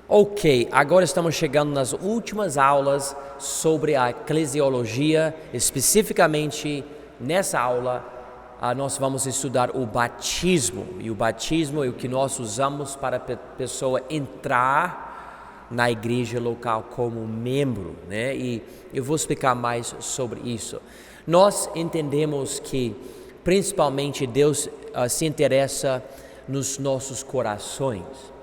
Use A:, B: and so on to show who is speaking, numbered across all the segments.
A: Ok, agora estamos chegando nas últimas aulas sobre a eclesiologia. Especificamente, nessa aula, nós vamos estudar o batismo. E o batismo é o que nós usamos para a pessoa entrar na igreja local como membro, né? E eu vou explicar mais sobre isso. Nós entendemos que, principalmente, Deus se interessa nos nossos corações.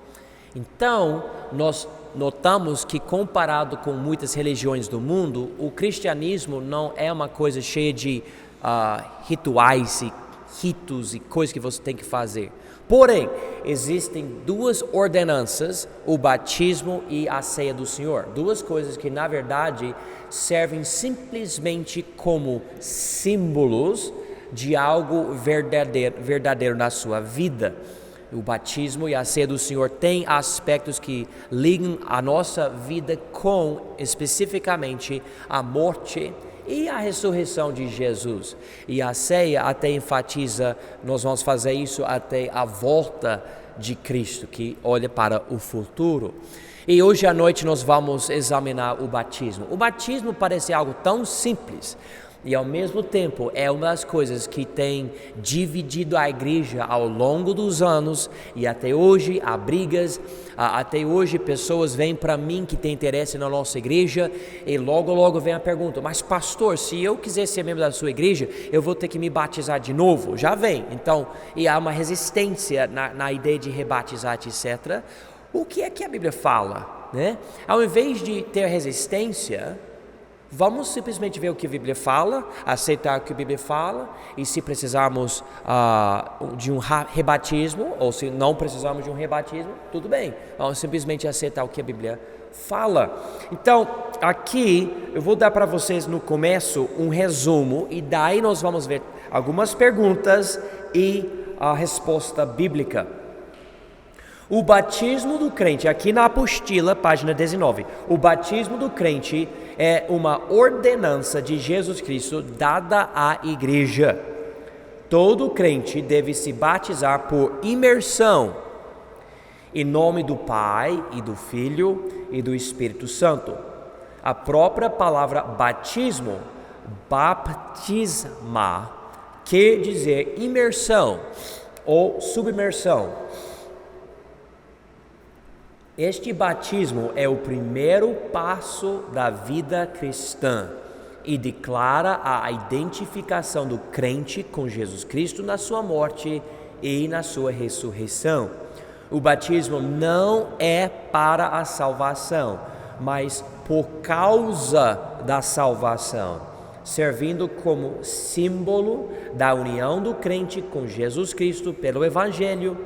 A: Então, nós notamos que, comparado com muitas religiões do mundo, o cristianismo não é uma coisa cheia de rituais e ritos e coisas que você tem que fazer. Porém, existem duas ordenanças, o batismo e a ceia do Senhor. Duas coisas que, na verdade, servem simplesmente como símbolos de algo verdadeiro na sua vida. O batismo e a ceia do Senhor têm aspectos que ligam a nossa vida com, especificamente, a morte e a ressurreição de Jesus. E a ceia até enfatiza, nós vamos fazer isso até a volta de Cristo, que olha para o futuro. E hoje à noite nós vamos examinar o batismo. O batismo parece algo tão simples, e ao mesmo tempo é uma das coisas que tem dividido a igreja ao longo dos anos, e até hoje há brigas, até hoje pessoas vêm para mim que têm interesse na nossa igreja e logo vem a pergunta: mas pastor, se eu quiser ser membro da sua igreja, eu vou ter que me batizar de novo? Já vem, então, e há uma resistência na ideia de rebatizar, etc. O que é que a Bíblia fala, né? Ao invés de ter resistência, vamos simplesmente ver o que a Bíblia fala, aceitar o que a Bíblia fala, e se precisarmos de um rebatismo, ou se não precisarmos de um rebatismo, tudo bem, vamos simplesmente aceitar o que a Bíblia fala. Então, aqui eu vou dar para vocês no começo um resumo, e daí nós vamos ver algumas perguntas e a resposta bíblica. O batismo do crente, aqui na apostila, página 19, o batismo do crente é uma ordenança de Jesus Cristo dada à igreja. Todo crente deve se batizar por imersão, em nome do Pai e do Filho e do Espírito Santo. A própria palavra batismo, baptisma, quer dizer imersão ou submersão. Este batismo é o primeiro passo da vida cristã e declara a identificação do crente com Jesus Cristo na sua morte e na sua ressurreição. O batismo não é para a salvação, mas por causa da salvação, servindo como símbolo da união do crente com Jesus Cristo pelo Evangelho,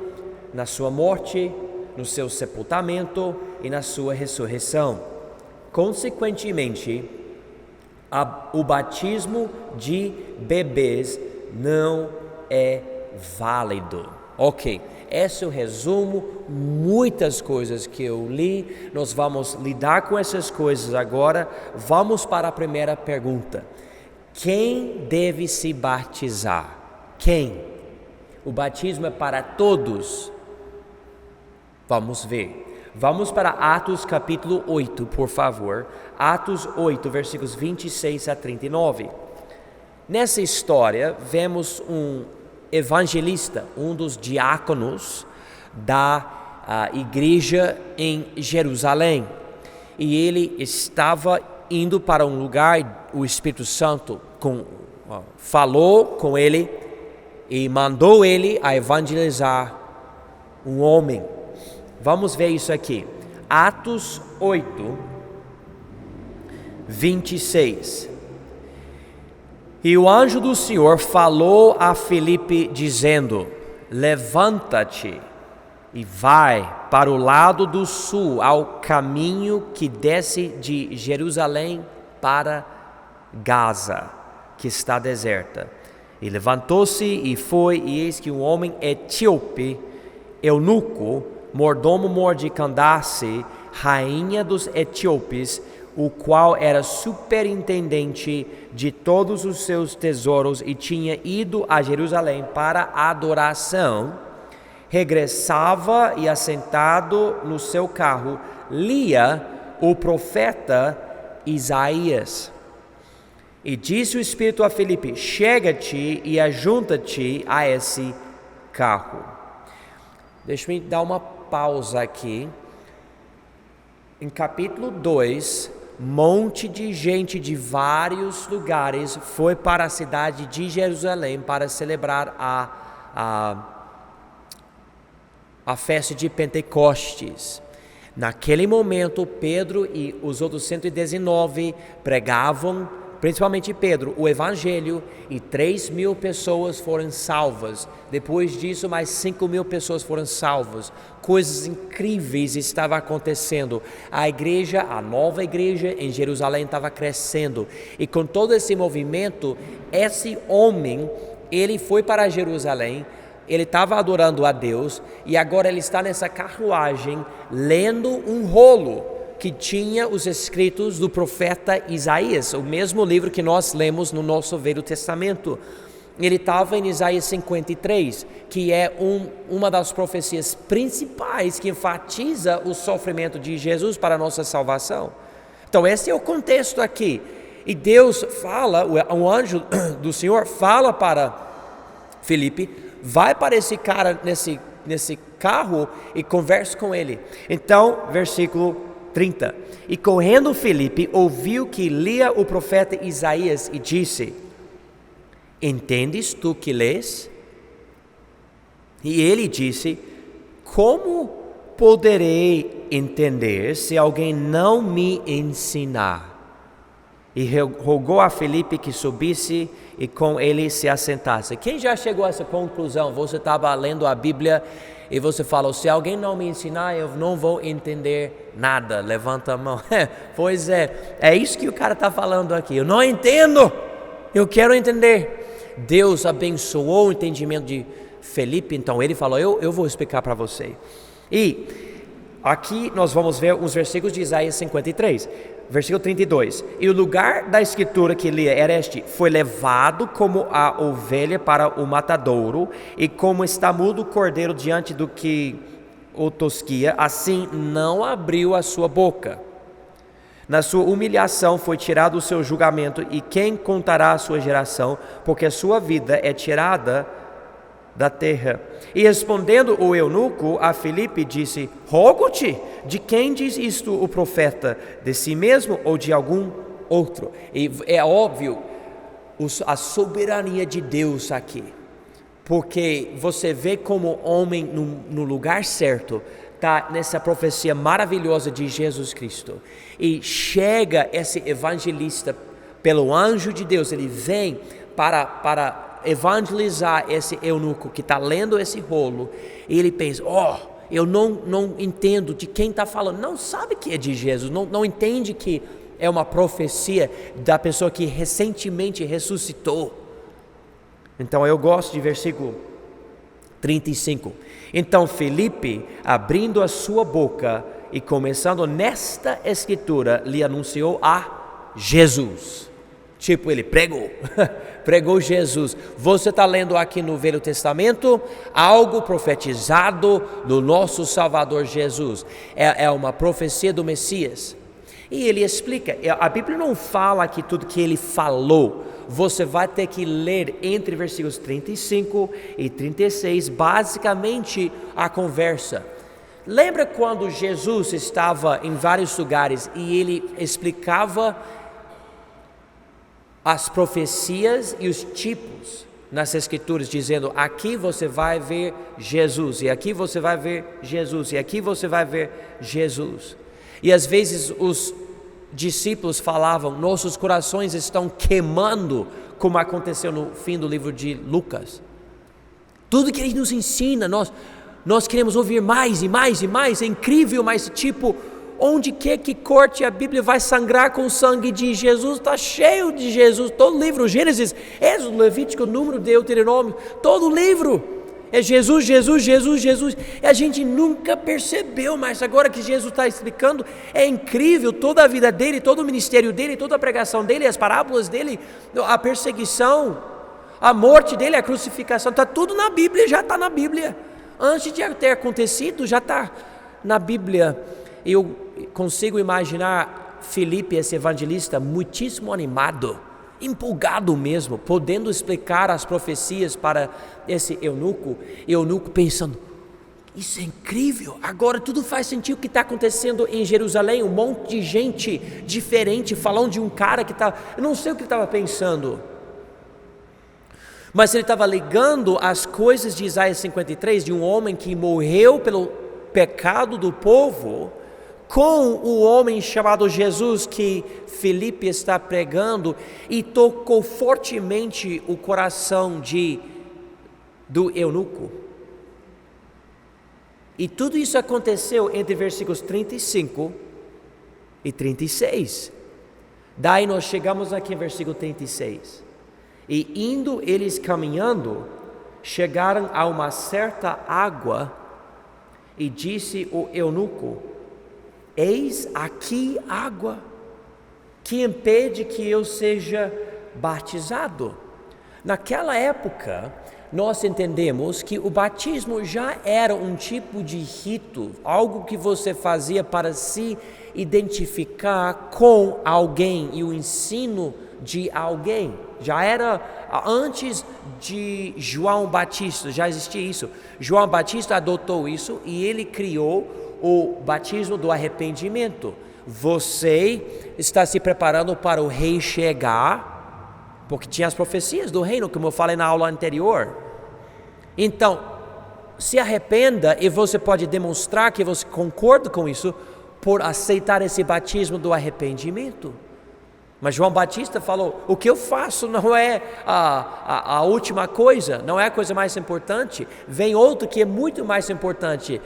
A: na sua morte, no seu sepultamento e na sua ressurreição. Consequentemente, o batismo de bebês não é válido. Ok, esse é o resumo, muitas coisas que eu li, nós vamos lidar com essas coisas agora. Vamos para a primeira pergunta: quem deve se batizar? Quem? O batismo é para todos? Vamos ver. Vamos para Atos capítulo 8, por favor. Atos 8, versículos 26 a 39. Nessa história, vemos um evangelista, um dos diáconos da igreja em Jerusalém. E ele estava indo para um lugar, o Espírito Santo falou com ele e mandou ele a evangelizar um homem. Vamos ver isso aqui. Atos 8, 26. E o anjo do Senhor falou a Filipe, dizendo: levanta-te e vai para o lado do sul, ao caminho que desce de Jerusalém para Gaza, que está deserta. E levantou-se e foi, e eis que um homem etíope, eunuco, mordomo de Candace, rainha dos etíopes, o qual era superintendente de todos os seus tesouros e tinha ido a Jerusalém para a adoração, regressava e assentado no seu carro, lia o profeta Isaías. E disse o Espírito a Filipe: chega-te e ajunta-te a esse carro. Deixa eu dar uma pausa aqui. Em capítulo 2, monte de gente de vários lugares foi para a cidade de Jerusalém para celebrar a festa de Pentecostes. Naquele momento, Pedro e os outros 119 pregavam, principalmente Pedro, o Evangelho, e 3.000 pessoas foram salvas. Depois disso, mais 5.000 pessoas foram salvas. Coisas incríveis estavam acontecendo. A igreja, a nova igreja em Jerusalém estava crescendo. E com todo esse movimento, esse homem, ele foi para Jerusalém, ele estava adorando a Deus, e agora ele está nessa carruagem, lendo um rolo que tinha os escritos do profeta Isaías, o mesmo livro que nós lemos no nosso Velho Testamento. Ele estava em Isaías 53, que é uma das profecias principais que enfatiza o sofrimento de Jesus para a nossa salvação. Então esse é o contexto aqui. E Deus fala, o anjo do Senhor fala para Filipe: vai para esse cara nesse carro e converse com ele. Então, versículo 30. E correndo Filipe ouviu que lia o profeta Isaías e disse: entendes tu que lês? E ele disse: como poderei entender se alguém não me ensinar? E rogou a Filipe que subisse e com ele se assentasse. Quem já chegou a essa conclusão? Você estava lendo a Bíblia e você falou: se alguém não me ensinar, eu não vou entender nada. Levanta a mão. Pois é isso que o cara está falando aqui. Eu não entendo, eu quero entender. Deus abençoou o entendimento de Filipe, então ele falou: eu vou explicar para você. E aqui nós vamos ver os versículos de Isaías 53. Versículo 32. E o lugar da escritura que lia era este: foi levado como a ovelha para o matadouro, e como está mudo o cordeiro diante do que o tosquia, assim não abriu a sua boca. Na sua humilhação foi tirado o seu julgamento, e quem contará a sua geração? Porque a sua vida é tirada da terra. E respondendo o eunuco a Filipe, disse: rogo-te, de quem diz isto o profeta? De si mesmo ou de algum outro? E é óbvio a soberania de Deus aqui, porque você vê como homem no lugar certo, está nessa profecia maravilhosa de Jesus Cristo, e chega esse evangelista pelo anjo de Deus, ele vem para evangelizar esse eunuco que está lendo esse rolo, e ele pensa: eu não entendo de quem está falando, não sabe que é de Jesus, não entende que é uma profecia da pessoa que recentemente ressuscitou. Então eu gosto de versículo 35. Então Filipe, abrindo a sua boca e começando nesta escritura, lhe anunciou a Jesus. Tipo, ele pregou Jesus. Você está lendo aqui no Velho Testamento algo profetizado do nosso Salvador Jesus. É uma profecia do Messias. E ele explica, a Bíblia não fala aqui tudo que ele falou. Você vai ter que ler entre versículos 35 e 36, basicamente a conversa. Lembra quando Jesus estava em vários lugares e ele explicava as profecias e os tipos nas escrituras, dizendo: aqui você vai ver Jesus, e aqui você vai ver Jesus, e aqui você vai ver Jesus. E às vezes os discípulos falavam: nossos corações estão queimando, como aconteceu no fim do livro de Lucas. Tudo que ele nos ensina, nós queremos ouvir mais e mais e mais. É incrível, mas tipo, onde quer que corte a Bíblia vai sangrar com o sangue de Jesus. Está cheio de Jesus, todo o livro, Gênesis, Êxodo, Levítico, Número, Deuteronômio, todo o livro é Jesus, Jesus, Jesus, Jesus. E a gente nunca percebeu, mas agora que Jesus está explicando, é incrível toda a vida dele, todo o ministério dele, toda a pregação dele, as parábolas dele, a perseguição, a morte dele, a crucificação, está tudo na Bíblia, já está na Bíblia. Antes de ter acontecido, já está na Bíblia. Eu consigo imaginar Filipe, esse evangelista, muitíssimo animado, empolgado mesmo, podendo explicar as profecias para esse eunuco pensando, isso é incrível, agora tudo faz sentido o que está acontecendo em Jerusalém, um monte de gente diferente falando de um cara que está, eu não sei o que ele estava pensando, mas ele estava ligando as coisas de Isaías 53, de um homem que morreu pelo pecado do povo, com o homem chamado Jesus que Filipe está pregando, e tocou fortemente o coração do eunuco. E tudo isso aconteceu entre versículos 35 e 36. Daí nós chegamos aqui em versículo 36. E indo eles caminhando, chegaram a uma certa água, e disse o eunuco, eis aqui água, que impede que eu seja batizado. Naquela época, nós entendemos que o batismo já era um tipo de rito, algo que você fazia para se identificar com alguém e o ensino de alguém. Já era antes de João Batista, já existia isso. João Batista adotou isso e ele criou o batismo do arrependimento. Você está se preparando para o rei chegar, porque tinha as profecias do reino, como eu falei na aula anterior. Então, se arrependa e você pode demonstrar que você concorda com isso por aceitar esse batismo do arrependimento. Mas João Batista falou, o que eu faço não é a última coisa, não é a coisa mais importante, vem outro que é muito mais importante,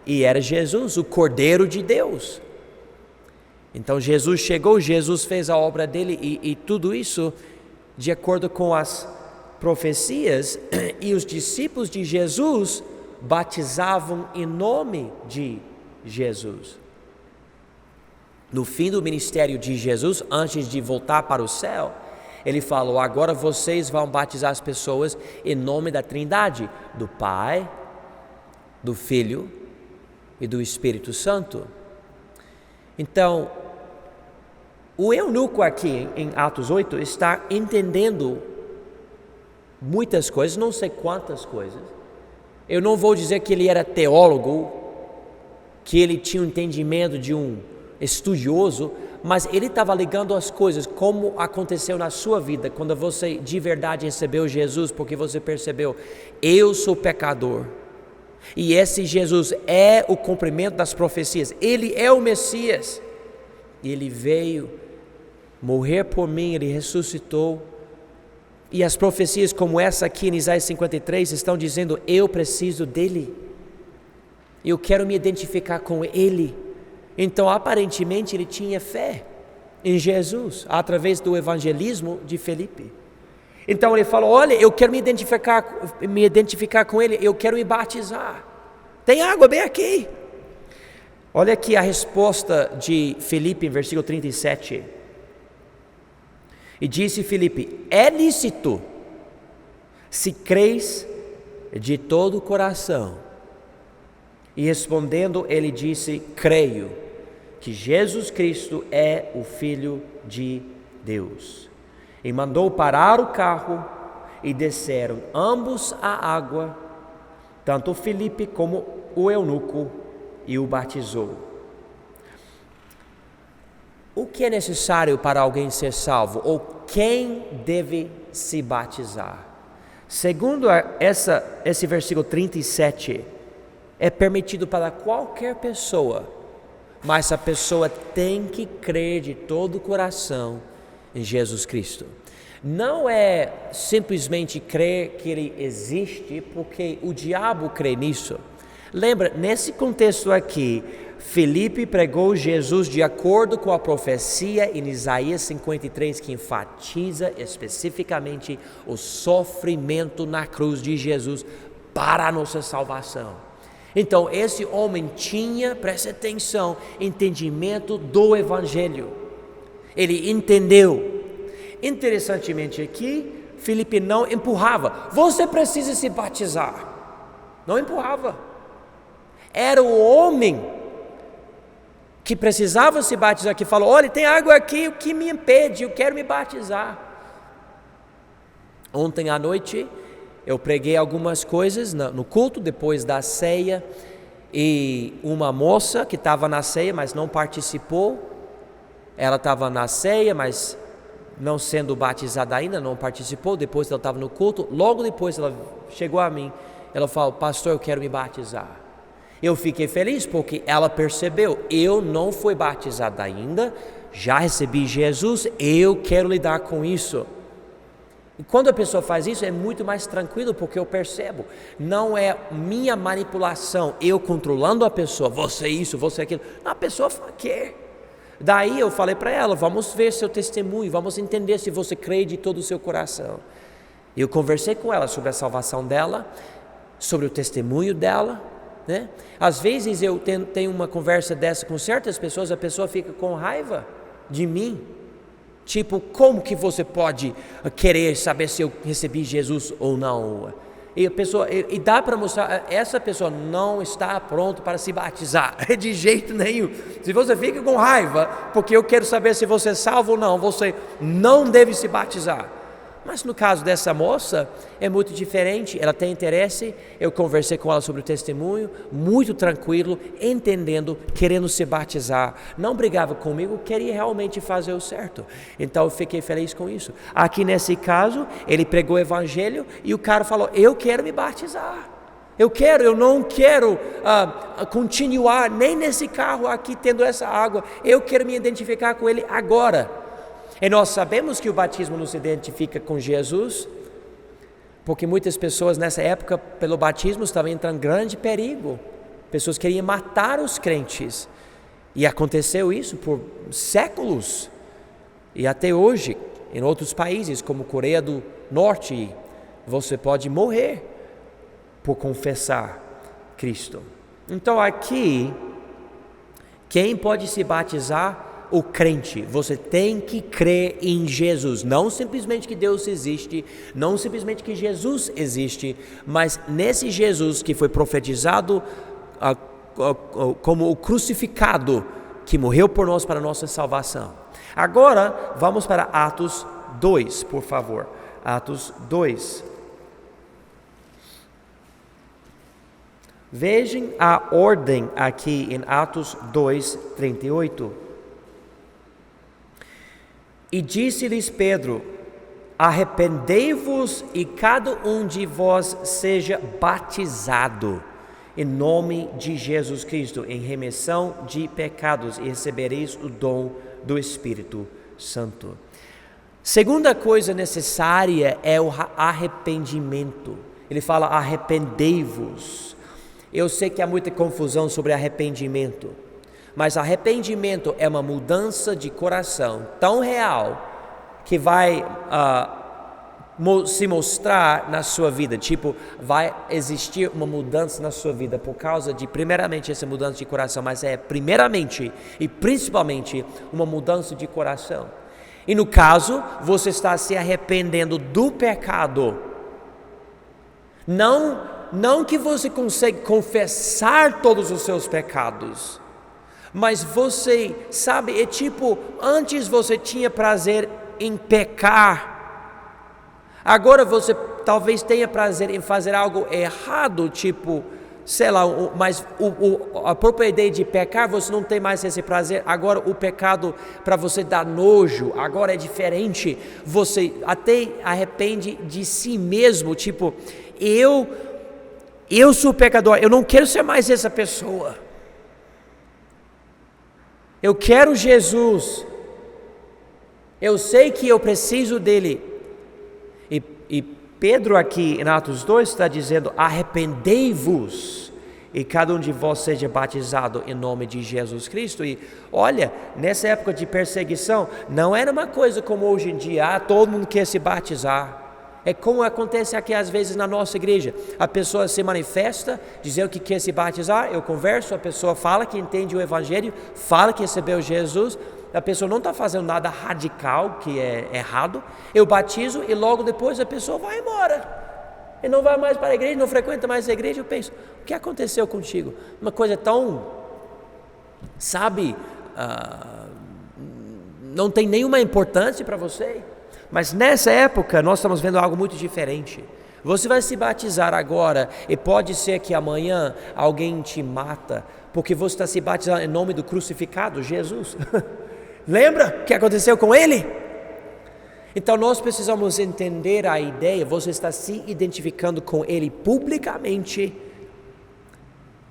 A: e era Jesus, o Cordeiro de Deus. Então Jesus chegou, Jesus fez a obra dele, e tudo isso de acordo com as profecias, e os discípulos de Jesus batizavam em nome de Jesus. No fim do ministério de Jesus, antes de voltar para o céu, ele falou, agora vocês vão batizar as pessoas em nome da Trindade, do Pai, do Filho e do Espírito Santo. Então, o eunuco aqui em Atos 8 está entendendo muitas coisas, não sei quantas coisas. Eu não vou dizer que ele era teólogo, que ele tinha um entendimento de um estudioso, mas ele estava ligando as coisas como aconteceu na sua vida, quando você de verdade recebeu Jesus, porque você percebeu, eu sou pecador, e esse Jesus é o cumprimento das profecias, ele é o Messias, e ele veio morrer por mim, ele ressuscitou, e as profecias como essa aqui em Isaías 53 estão dizendo, eu preciso dele, eu quero me identificar com ele. Então aparentemente ele tinha fé em Jesus, através do evangelismo de Filipe. Então ele falou, olha, eu quero me identificar com ele, eu quero me batizar, tem água bem aqui. Olha aqui a resposta de Filipe em versículo 37. E disse Filipe, é lícito, se crês de todo o coração. E respondendo ele disse, creio que Jesus Cristo é o Filho de Deus. E mandou parar o carro e desceram ambos à água, tanto Filipe como o eunuco, e o batizou. O que é necessário para alguém ser salvo? Ou quem deve se batizar? Segundo esse versículo 37, é permitido para qualquer pessoa, mas a pessoa tem que crer de todo o coração em Jesus Cristo. Não é simplesmente crer que Ele existe, porque o diabo crê nisso. Lembra, nesse contexto aqui, Filipe pregou Jesus de acordo com a profecia em Isaías 53, que enfatiza especificamente o sofrimento na cruz de Jesus para a nossa salvação. Então esse homem tinha, preste atenção, entendimento do Evangelho. Ele entendeu. Interessantemente aqui, Filipe não empurrava. Você precisa se batizar. Não empurrava. Era o homem que precisava se batizar, que falou: olha, tem água aqui, o que me impede? Eu quero me batizar. Ontem à noite eu preguei algumas coisas no culto, depois da ceia, e uma moça que estava na ceia, mas não participou, ela estava na ceia, mas não sendo batizada ainda, não participou, depois ela estava no culto, logo depois ela chegou a mim, ela falou: pastor, eu quero me batizar. Eu fiquei feliz porque ela percebeu, eu não fui batizada ainda, já recebi Jesus, eu quero lidar com isso. E quando a pessoa faz isso é muito mais tranquilo, porque eu percebo, não é minha manipulação, eu controlando a pessoa, você isso, você aquilo, a pessoa quer. Daí eu falei para ela: vamos ver seu testemunho, vamos entender se você crê de todo o seu coração. Eu conversei com ela sobre a salvação dela, sobre o testemunho dela, né? Às vezes eu tenho uma conversa dessa com certas pessoas, a pessoa fica com raiva de mim, tipo, como que você pode querer saber se eu recebi Jesus ou não? E dá para mostrar, essa pessoa não está pronta para se batizar, de jeito nenhum. Se você fica com raiva porque eu quero saber se você é salvo ou não, você não deve se batizar. Mas no caso dessa moça é muito diferente, ela tem interesse, eu conversei com ela sobre o testemunho, muito tranquilo, entendendo, querendo se batizar, não brigava comigo, queria realmente fazer o certo, então eu fiquei feliz com isso. Aqui nesse caso, ele pregou o evangelho e o cara falou: eu quero me batizar, eu não quero continuar nem nesse carro aqui tendo essa água, eu quero me identificar com ele agora. E nós sabemos que o batismo nos identifica com Jesus, porque muitas pessoas nessa época, pelo batismo, estavam entrando em grande perigo. Pessoas queriam matar os crentes. E aconteceu isso por séculos. E até hoje, em outros países, como Coreia do Norte, você pode morrer por confessar Cristo. Então aqui, quem pode se batizar? O crente. Você tem que crer em Jesus, não simplesmente que Deus existe, não simplesmente que Jesus existe, mas nesse Jesus que foi profetizado como o crucificado, que morreu por nós para a nossa salvação. Agora vamos para Atos 2, por favor. Atos 2. Vejam a ordem aqui em Atos 2, 38. E disse-lhes Pedro: arrependei-vos e cada um de vós seja batizado em nome de Jesus Cristo, em remissão de pecados, e recebereis o dom do Espírito Santo. Segunda coisa necessária é o arrependimento. Ele fala: arrependei-vos. Eu sei que há muita confusão sobre arrependimento, mas arrependimento é uma mudança de coração tão real que vai se mostrar na sua vida. Tipo, vai existir uma mudança na sua vida por causa de, primeiramente, essa mudança de coração, mas é primeiramente e principalmente uma mudança de coração. E no caso, você está se arrependendo do pecado. Não que você consegue confessar todos os seus pecados, mas você sabe, é tipo, antes você tinha prazer em pecar, agora você talvez tenha prazer em fazer algo errado, tipo, sei lá, mas a própria ideia de pecar, você não tem mais esse prazer. Agora o pecado para você dá nojo, agora é diferente, você até arrepende de si mesmo, tipo, eu sou pecador, eu não quero ser mais essa pessoa. Eu quero Jesus, eu sei que eu preciso dele. E Pedro aqui em Atos 2 está dizendo: arrependei-vos e cada um de vós seja batizado em nome de Jesus Cristo. E olha, nessa época de perseguição, não era uma coisa como hoje em dia, todo mundo quer se batizar. É como acontece aqui às vezes na nossa igreja, a pessoa se manifesta, dizendo que quer se batizar, eu converso, a pessoa fala que entende o evangelho, fala que recebeu Jesus, a pessoa não está fazendo nada radical, que é errado, eu batizo e logo depois a pessoa vai embora, e não vai mais para a igreja, não frequenta mais a igreja. Eu penso, o que aconteceu contigo? Uma coisa tão, sabe, não tem nenhuma importância para você. Mas nessa época nós estamos vendo algo muito diferente. Você vai se batizar agora e pode ser que amanhã alguém te mata porque você está se batizando em nome do crucificado, Jesus. Lembra o que aconteceu com ele? Então nós precisamos entender a ideia, você está se identificando com ele publicamente,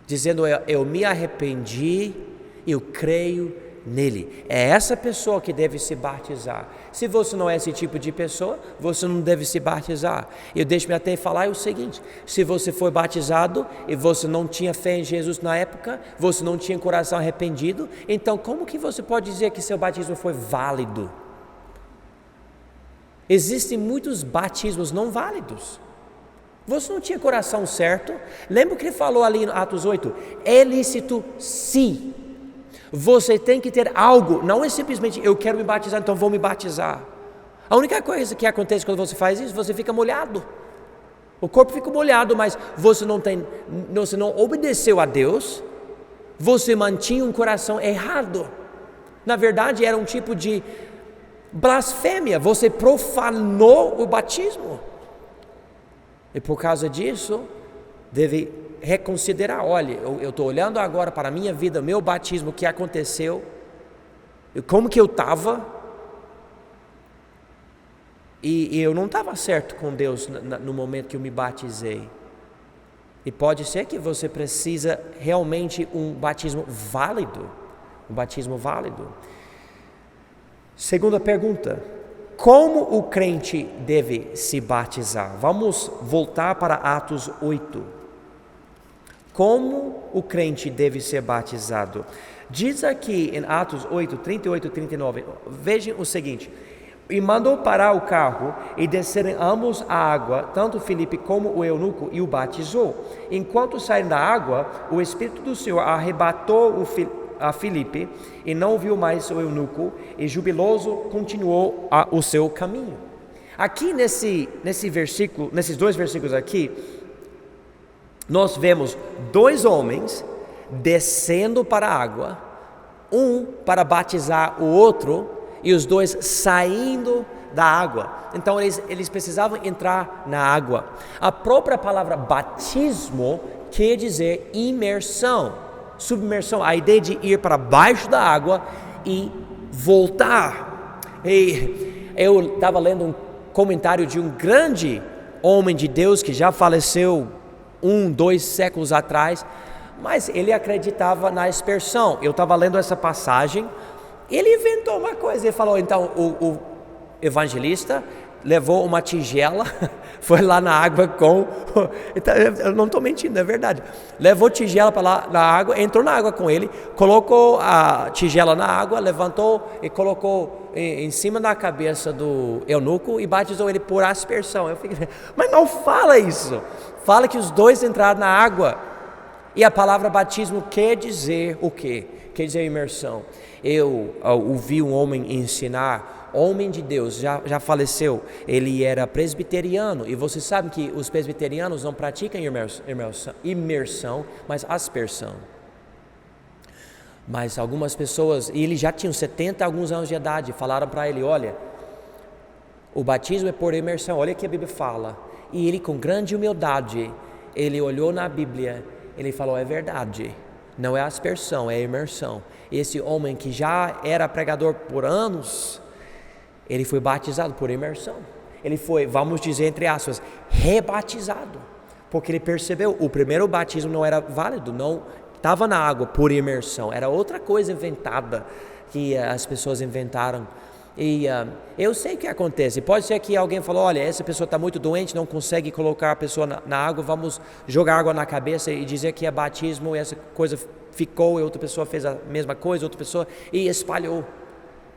A: dizendo eu me arrependi, eu creio nele. É essa pessoa que deve se batizar. Se você não é esse tipo de pessoa, você não deve se batizar. Eu deixo-me até falar o seguinte: se você foi batizado e você não tinha fé em Jesus na época, você não tinha coração arrependido, então como que você pode dizer que seu batismo foi válido? Existem muitos batismos não válidos. Você não tinha coração certo. Lembra o que ele falou ali no Atos 8? É lícito sim. Você tem que ter algo, não é simplesmente eu quero me batizar, então vou me batizar. A única coisa que acontece quando você faz isso, você fica molhado. O corpo fica molhado, mas você não obedeceu a Deus, você mantinha um coração errado. Na verdade, era um tipo de blasfêmia, você profanou o batismo. E por causa disso, deve reconsiderar, olha, eu estou olhando agora para a minha vida, meu batismo, o que aconteceu, como que eu estava, e eu não estava certo com Deus no momento que eu me batizei. E pode ser que você precisa realmente um batismo válido, Segunda pergunta: como o crente deve se batizar? Vamos voltar para Atos 8. Como o crente deve ser batizado? Diz aqui em Atos 8, 38 e 39, vejam o seguinte: e mandou parar o carro e descerem ambos a água, tanto Filipe como o eunuco, e o batizou. Enquanto saíram da água, o Espírito do Senhor arrebatou a Filipe, e não viu mais o eunuco, e jubiloso continuou o seu caminho. Aqui nesse versículo, nesses dois versículos aqui, nós vemos dois homens descendo para a água, um para batizar o outro, e os dois saindo da água. Então eles precisavam entrar na água. A própria palavra batismo quer dizer imersão, submersão, a ideia de ir para baixo da água e voltar. E eu estava lendo um comentário de um grande homem de Deus que já faleceu 2 séculos atrás, mas ele acreditava na aspersão. Eu estava lendo essa passagem, ele inventou uma coisa, ele falou, então o evangelista levou uma tigela, foi lá na água então, eu não estou mentindo, é verdade, levou tigela para lá na água, entrou na água com ele, colocou a tigela na água, levantou e colocou em cima da cabeça do eunuco e batizou ele por aspersão. Eu fiquei, mas não fala isso, fala que os dois entraram na água. E a palavra batismo quer dizer o quê? Quer dizer imersão. Eu ouvi um homem ensinar, homem de Deus, já faleceu, ele era presbiteriano, e você sabe que os presbiterianos não praticam imersão, mas aspersão. Mas algumas pessoas, e ele já tinha 70 alguns anos de idade, falaram para ele, olha, o batismo é por imersão, olha o que a Bíblia fala. E ele, com grande humildade, ele olhou na Bíblia, ele falou, é verdade, não é aspersão, é imersão. Esse homem que já era pregador por anos, ele foi batizado por imersão. Ele foi, vamos dizer entre aspas, rebatizado, porque ele percebeu, o primeiro batismo não era válido, não estava na água por imersão, era outra coisa inventada, que as pessoas inventaram. E eu sei o que acontece, pode ser que alguém falou, olha, essa pessoa está muito doente, não consegue colocar a pessoa na água, vamos jogar água na cabeça e dizer que é batismo, e essa coisa ficou, e outra pessoa fez a mesma coisa, outra pessoa, e espalhou.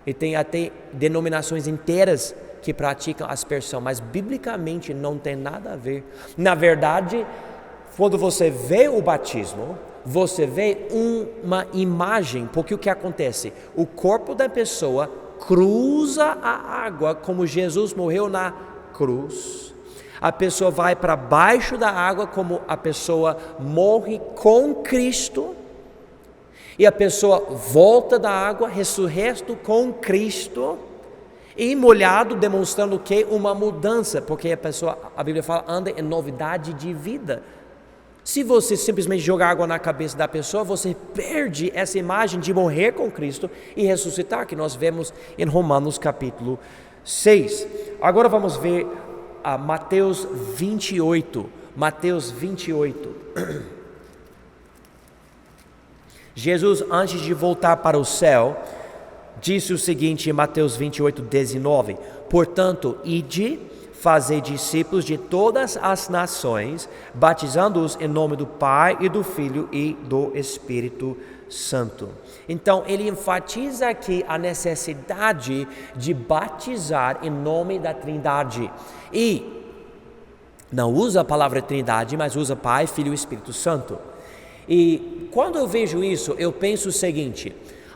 A: E tem até denominações inteiras que praticam aspersão, mas biblicamente não tem nada a ver. Na verdade, quando você vê o batismo, você vê uma imagem, porque o que acontece? O corpo da pessoa cruza a água como Jesus morreu na cruz. A pessoa vai para baixo da água como a pessoa morre com Cristo. e a pessoa volta da água, ressurreto com Cristo, e molhado, demonstrando que uma mudança, porque a Bíblia fala, anda em novidade de vida. Se você simplesmente jogar água na cabeça da pessoa, você perde essa imagem de morrer com Cristo e ressuscitar, que nós vemos em Romanos capítulo 6. Agora vamos ver Mateus 28. Mateus 28. Jesus, antes de voltar para o céu, disse o seguinte em Mateus 28, 19: portanto, ide, fazei discípulos de todas as nações, batizando-os em nome do Pai e do Filho e do Espírito Santo. Então, ele enfatiza aqui a necessidade de batizar em nome da Trindade. E não usa a palavra Trindade, mas usa Pai, Filho e Espírito Santo. E quando eu vejo isso, eu penso o seguinte: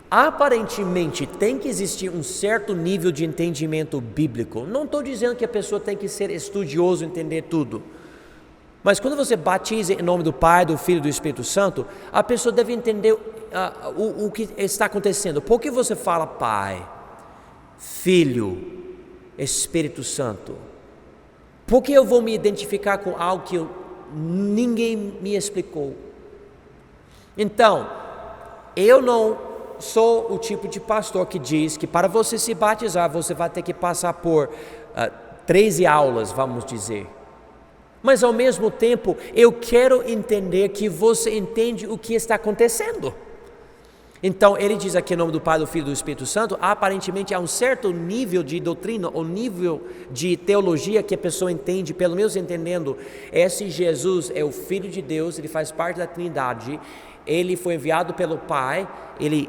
A: aparentemente tem que existir um certo nível de entendimento bíblico. Não estou dizendo que a pessoa tem que ser estudioso, entender tudo. Mas quando você batiza em nome do Pai, do Filho e do Espírito Santo, a pessoa deve entender o que está acontecendo. Por que você fala Pai, Filho, Espírito Santo? Por que eu vou me identificar com algo que ninguém me explicou? Então, eu não sou o tipo de pastor que diz que para você se batizar, você vai ter que passar por 13 aulas, vamos dizer. Mas ao mesmo tempo, eu quero entender que você entende o que está acontecendo. Então, ele diz aqui em nome do Pai, do Filho e do Espírito Santo, aparentemente há um certo nível de doutrina, ou nível de teologia que a pessoa entende, pelo menos entendendo, esse Jesus é o Filho de Deus, ele faz parte da Trindade, ele foi enviado pelo Pai, ele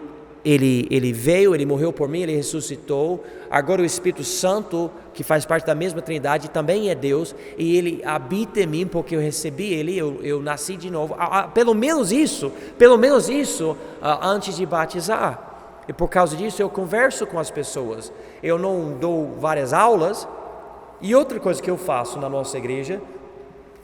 A: veio, ele morreu por mim, ele ressuscitou. Agora o Espírito Santo, que faz parte da mesma Trindade, também é Deus, e ele habita em mim porque eu recebi ele, eu nasci de novo. Pelo menos isso, antes de batizar. E por causa disso eu converso com as pessoas. Eu não dou várias aulas. E outra coisa que eu faço na nossa igreja,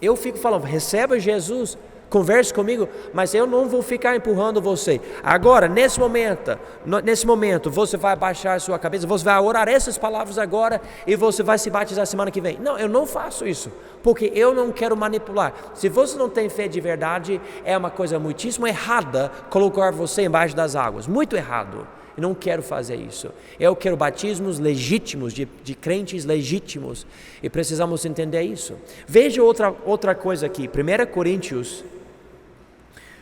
A: eu fico falando, receba Jesus, converse comigo, mas eu não vou ficar empurrando você. Agora, nesse momento, você vai abaixar a sua cabeça, você vai orar essas palavras agora e você vai se batizar semana que vem. Não, eu não faço isso, porque eu não quero manipular. Se você não tem fé de verdade, é uma coisa muitíssimo errada colocar você embaixo das águas, muito errado. Eu não quero fazer isso. Eu quero batismos legítimos, de crentes legítimos, e precisamos entender isso. Veja outra coisa aqui, 1 Coríntios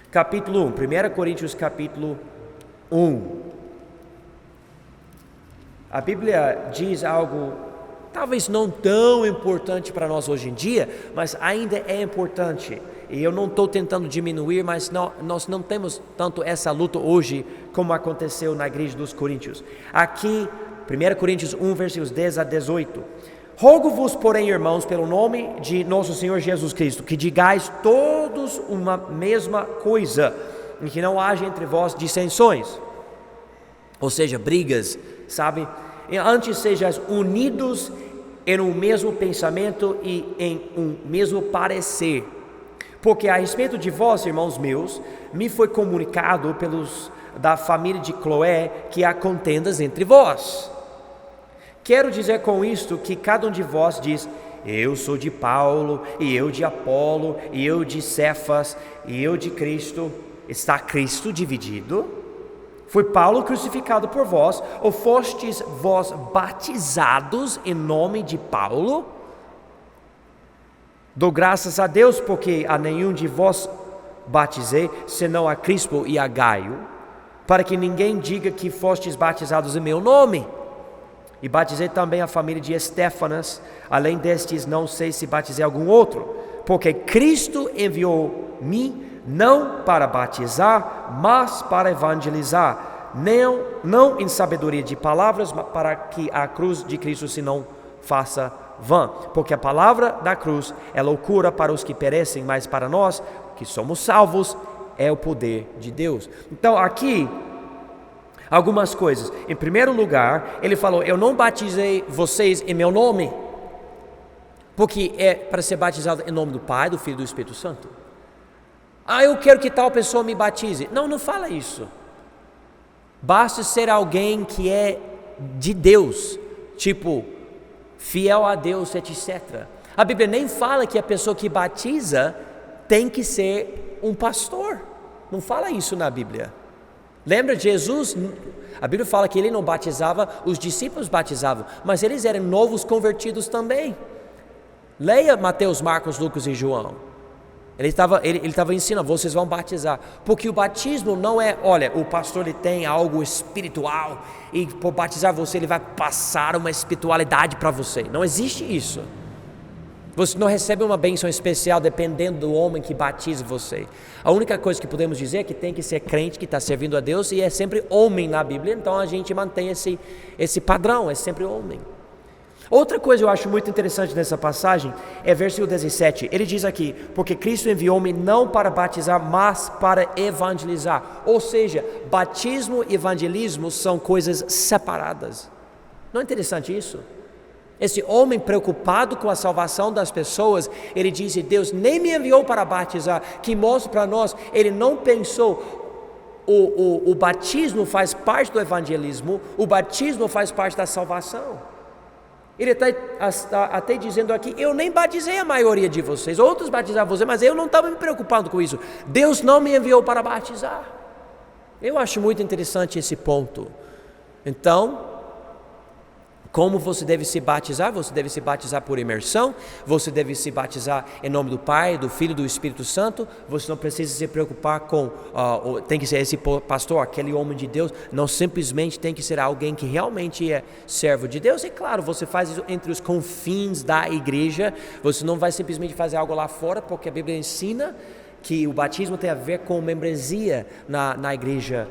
A: capítulo 1, 1 Coríntios capítulo 1. A Bíblia diz algo talvez não tão importante para nós hoje em dia, mas ainda é importante. E eu não estou tentando diminuir, mas nós não temos tanto essa luta hoje como aconteceu na igreja dos Coríntios. Aqui, 1 Coríntios 1, versículos 10 a 18. Rogo-vos, porém, irmãos, pelo nome de nosso Senhor Jesus Cristo, que digais todos uma mesma coisa, e que não haja entre vós dissensões, ou seja, brigas, sabe? E antes sejais unidos em um mesmo pensamento e em um mesmo parecer. Porque a respeito de vós, irmãos meus, me foi comunicado pelos da família de Cloé que há contendas entre vós. Quero dizer com isto que cada um de vós diz, eu sou de Paulo, e eu de Apolo, e eu de Cefas, e eu de Cristo. Está Cristo dividido? Foi Paulo crucificado por vós, ou fostes vós batizados em nome de Paulo? Dou graças a Deus, porque a nenhum de vós batizei, senão a Crispo e a Gaio, para que ninguém diga que fostes batizados em meu nome. E batizei também a família de Estéfanas, além destes não sei se batizei algum outro, porque Cristo enviou-me não para batizar, mas para evangelizar, não em sabedoria de palavras, mas para que a cruz de Cristo se não faça vã, porque a palavra da cruz é loucura para os que perecem, mas para nós que somos salvos é o poder de Deus. Então aqui algumas coisas. Em primeiro lugar, ele falou, eu não batizei vocês em meu nome, porque é para ser batizado em nome do Pai, do Filho e do Espírito Santo. Eu quero que tal pessoa me batize. Não fala isso. Basta ser alguém que é de Deus, tipo, fiel a Deus, etc. A Bíblia nem fala que a pessoa que batiza tem que ser um pastor. Não fala isso na Bíblia. Lembra de Jesus? A Bíblia fala que ele não batizava, os discípulos batizavam, mas eles eram novos convertidos também. Leia Mateus, Marcos, Lucas e João. Ele estava ensinando, vocês vão batizar, porque o batismo não é, olha, o pastor ele tem algo espiritual e por batizar você ele vai passar uma espiritualidade para você. Não existe isso. Você não recebe uma bênção especial dependendo do homem que batiza você. A única coisa que podemos dizer é que tem que ser crente que está servindo a Deus, e é sempre homem na Bíblia, então a gente mantém esse padrão, é sempre homem. Outra coisa eu acho muito interessante nessa passagem é versículo 17. Ele diz aqui, porque Cristo enviou-me não para batizar, mas para evangelizar. Ou seja, batismo e evangelismo são coisas separadas. Não é interessante isso? Esse homem preocupado com a salvação das pessoas, ele disse, Deus nem me enviou para batizar, que mostra para nós, ele não pensou, o batismo faz parte do evangelismo, o batismo faz parte da salvação. Ele está até dizendo aqui, eu nem batizei a maioria de vocês, outros batizaram vocês, mas eu não estava me preocupando com isso. Deus não me enviou para batizar. Eu acho muito interessante esse ponto. Então, como você deve se batizar? Você deve se batizar por imersão, você deve se batizar em nome do Pai, do Filho e do Espírito Santo. Você não precisa se preocupar com, tem que ser esse pastor, aquele homem de Deus, não simplesmente tem que ser alguém que realmente é servo de Deus. E claro, você faz isso entre os confins da igreja, você não vai simplesmente fazer algo lá fora, porque a Bíblia ensina que o batismo tem a ver com membresia na igreja,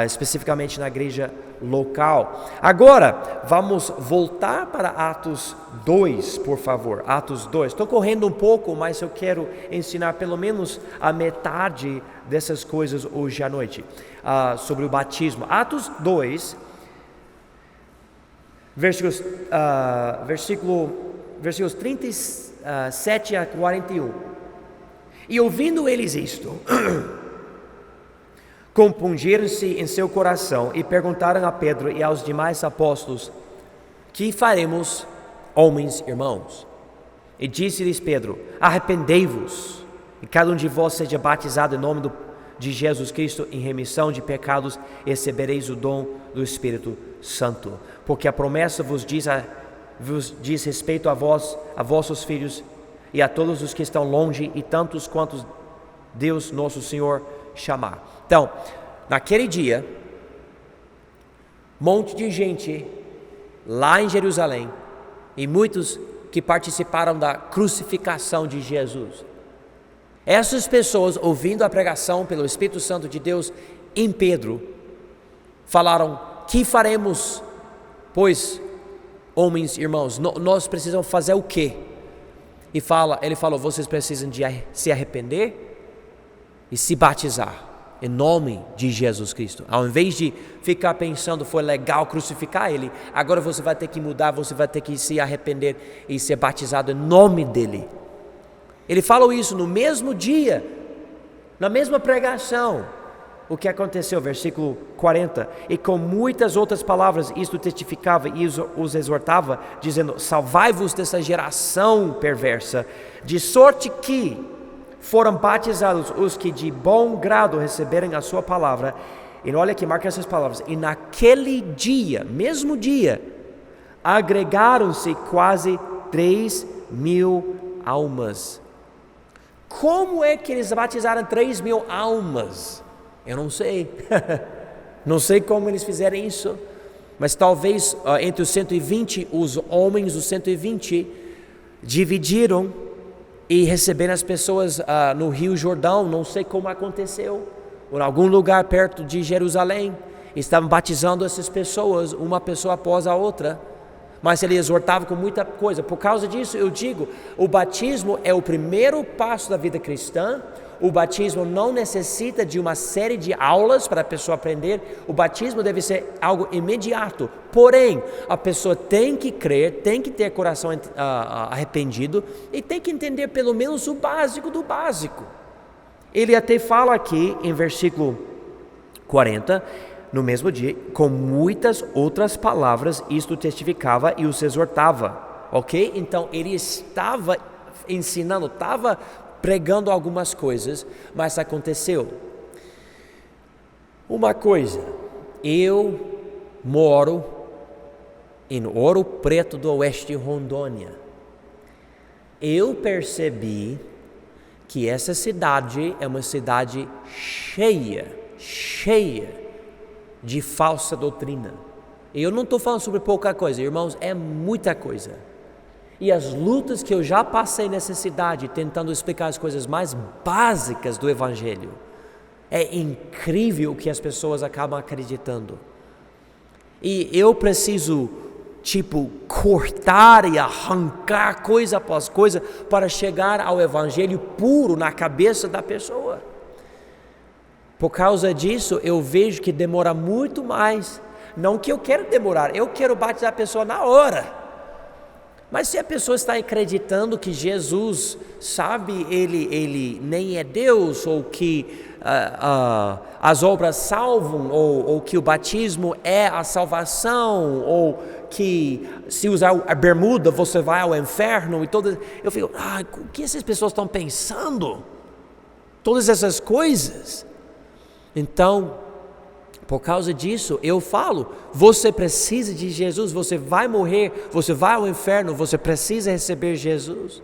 A: especificamente na igreja local. Agora, vamos voltar para Atos 2, por favor. Atos 2. Estou correndo um pouco, mas eu quero ensinar pelo menos a metade dessas coisas hoje à noite, sobre o batismo. Atos 2, versículos 37 a 41. E ouvindo eles isto, compungiram-se em seu coração e perguntaram a Pedro e aos demais apóstolos, que faremos, homens irmãos? E disse-lhes Pedro, arrependei-vos, e cada um de vós seja batizado em nome de Jesus Cristo em remissão de pecados, e recebereis o dom do Espírito Santo. Porque a promessa vos diz respeito a vós, a vossos filhos, e a todos os que estão longe, e tantos quantos Deus nosso Senhor chamar. Então, naquele dia, um monte de gente lá em Jerusalém, e muitos que participaram da crucificação de Jesus. Essas pessoas, ouvindo a pregação pelo Espírito Santo de Deus em Pedro, falaram, que faremos, pois, homens irmãos, nós precisamos fazer o quê? E ele falou, vocês precisam de se arrepender e se batizar em nome de Jesus Cristo. Ao invés de ficar pensando, foi legal crucificar ele, agora você vai ter que mudar, você vai ter que se arrepender e ser batizado em nome dele. Ele falou isso no mesmo dia, na mesma pregação. O que aconteceu? Versículo 40. E com muitas outras palavras isto testificava e os exortava, dizendo, salvai-vos dessa geração perversa, de sorte que foram batizados os que de bom grado receberem a sua palavra. E olha aqui, marca essas palavras. E naquele dia, mesmo dia, agregaram-se quase 3.000 almas. Como é que eles batizaram 3.000 almas? Eu não sei. Não sei como eles fizeram isso. Mas talvez entre os 120, os homens dos 120 dividiram e receberam as pessoas no Rio Jordão, não sei como aconteceu, ou em algum lugar perto de Jerusalém, estavam batizando essas pessoas, uma pessoa após a outra, mas ele exortava com muita coisa. Por causa disso eu digo, o batismo é o primeiro passo da vida cristã. O batismo não necessita de uma série de aulas para a pessoa aprender. O batismo deve ser algo imediato. Porém, a pessoa tem que crer, tem que ter coração arrependido e tem que entender pelo menos o básico do básico. Ele até fala aqui em versículo 40, no mesmo dia, com muitas outras palavras, isto testificava e os exortava. Ok? Então ele estava ensinando, estava pregando algumas coisas, mas aconteceu uma coisa. Eu moro em Ouro Preto do Oeste, Rondônia. Eu percebi que essa cidade é uma cidade cheia de falsa doutrina. Eu não estou falando sobre pouca coisa, irmãos, é muita coisa. E as lutas que eu já passei nessa cidade, tentando explicar as coisas mais básicas do Evangelho, é incrível o que as pessoas acabam acreditando. E eu preciso, cortar e arrancar coisa após coisa para chegar ao Evangelho puro na cabeça da pessoa. Por causa disso, eu vejo que demora muito mais. Não que eu quero demorar, eu quero batizar a pessoa na hora. Mas se a pessoa está acreditando que Jesus, ele nem é Deus, ou que as obras salvam, ou que o batismo é a salvação, ou que se usar a bermuda você vai ao inferno, eu fico, o que essas pessoas estão pensando? Todas essas coisas. Então, por causa disso, eu falo, você precisa de Jesus, você vai morrer, você vai ao inferno, você precisa receber Jesus.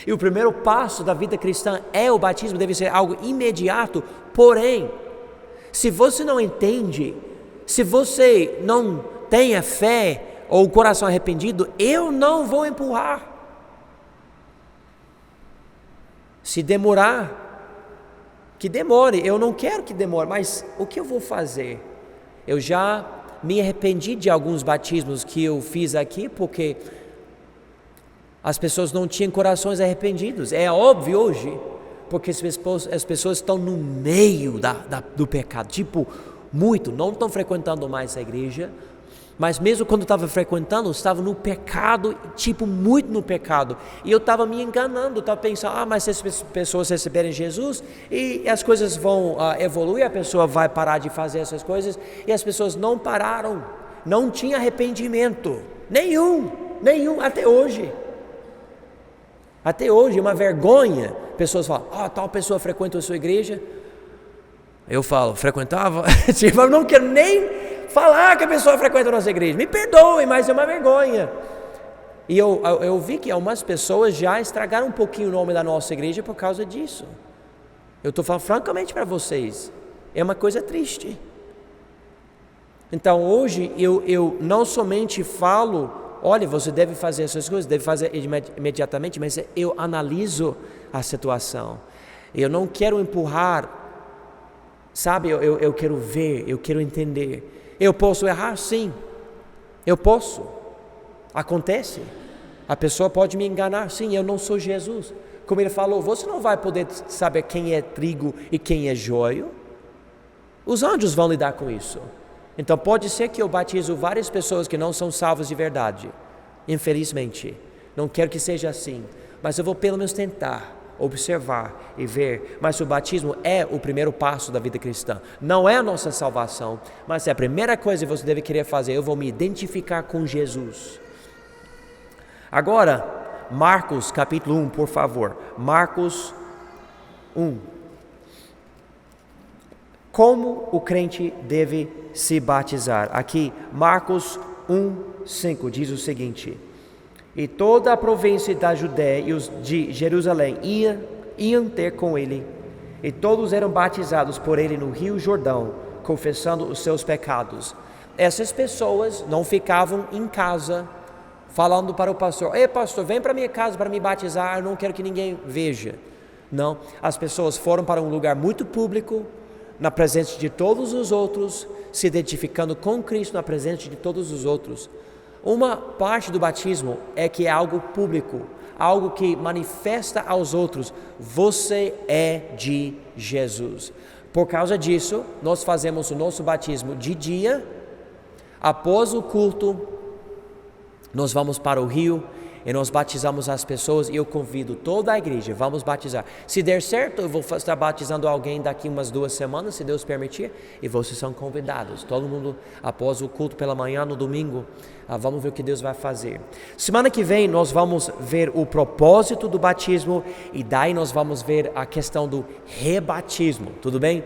A: E o primeiro passo da vida cristã é o batismo, deve ser algo imediato. Porém, se você não entende, se você não tem a fé ou o coração arrependido, eu não vou empurrar. Se demorar, que demore, eu não quero que demore, mas o que eu vou fazer? Eu já me arrependi de alguns batismos que eu fiz aqui, porque as pessoas não tinham corações arrependidos. É óbvio hoje, porque as pessoas estão no meio do pecado, muito, não estão frequentando mais a igreja, mas mesmo quando estava frequentando, estava no pecado, muito no pecado, e eu estava me enganando, estava pensando, mas se as pessoas receberem Jesus, e as coisas vão evoluir, a pessoa vai parar de fazer essas coisas, e as pessoas não pararam, não tinha arrependimento, nenhum, até hoje, uma vergonha. Pessoas falam, tal pessoa frequenta a sua igreja, eu falo, frequentava, eu não quero nem falar que a pessoa frequenta a nossa igreja, me perdoe, mas é uma vergonha. E eu vi que algumas pessoas já estragaram um pouquinho o nome da nossa igreja por causa disso. Eu estou falando francamente para vocês, é uma coisa triste. Então hoje eu não somente falo, olha, você deve fazer essas coisas, deve fazer imediatamente, mas eu analiso a situação. Eu não quero empurrar, eu quero ver, eu quero entender. Eu posso errar? Sim, eu posso. Acontece. A pessoa pode me enganar? Sim, eu não sou Jesus. Como ele falou, você não vai poder saber quem é trigo e quem é joio. Os anjos vão lidar com isso. Então pode ser que eu batizo várias pessoas que não são salvas de verdade. Infelizmente, não quero que seja assim. Mas eu vou pelo menos tentar observar e ver, mas o batismo é o primeiro passo da vida cristã, não é a nossa salvação, mas é a primeira coisa que você deve querer fazer. Eu vou me identificar com Jesus. Agora, Marcos capítulo 1, por favor, Marcos 1. Como o crente deve se batizar? Aqui, Marcos 1:5 diz o seguinte: e toda a província da Judéia e os de Jerusalém iam ter com ele, e todos eram batizados por ele no rio Jordão, confessando os seus pecados. Essas pessoas não ficavam em casa falando para o pastor, ei pastor, vem para minha casa para me batizar, eu não quero que ninguém veja. Não, as pessoas foram para um lugar muito público, na presença de todos os outros, se identificando com Cristo na presença de todos os outros. Uma parte do batismo é que é algo público, algo que manifesta aos outros, você é de Jesus. Por causa disso, nós fazemos o nosso batismo de dia, após o culto, nós vamos para o rio e nós batizamos as pessoas, e eu convido toda a igreja, vamos batizar. Se der certo, eu vou estar batizando alguém daqui umas 2 semanas, se Deus permitir, e vocês são convidados. Todo mundo, após o culto pela manhã, no domingo, vamos ver o que Deus vai fazer. Semana que vem nós vamos ver o propósito do batismo, e daí nós vamos ver a questão do rebatismo, tudo bem?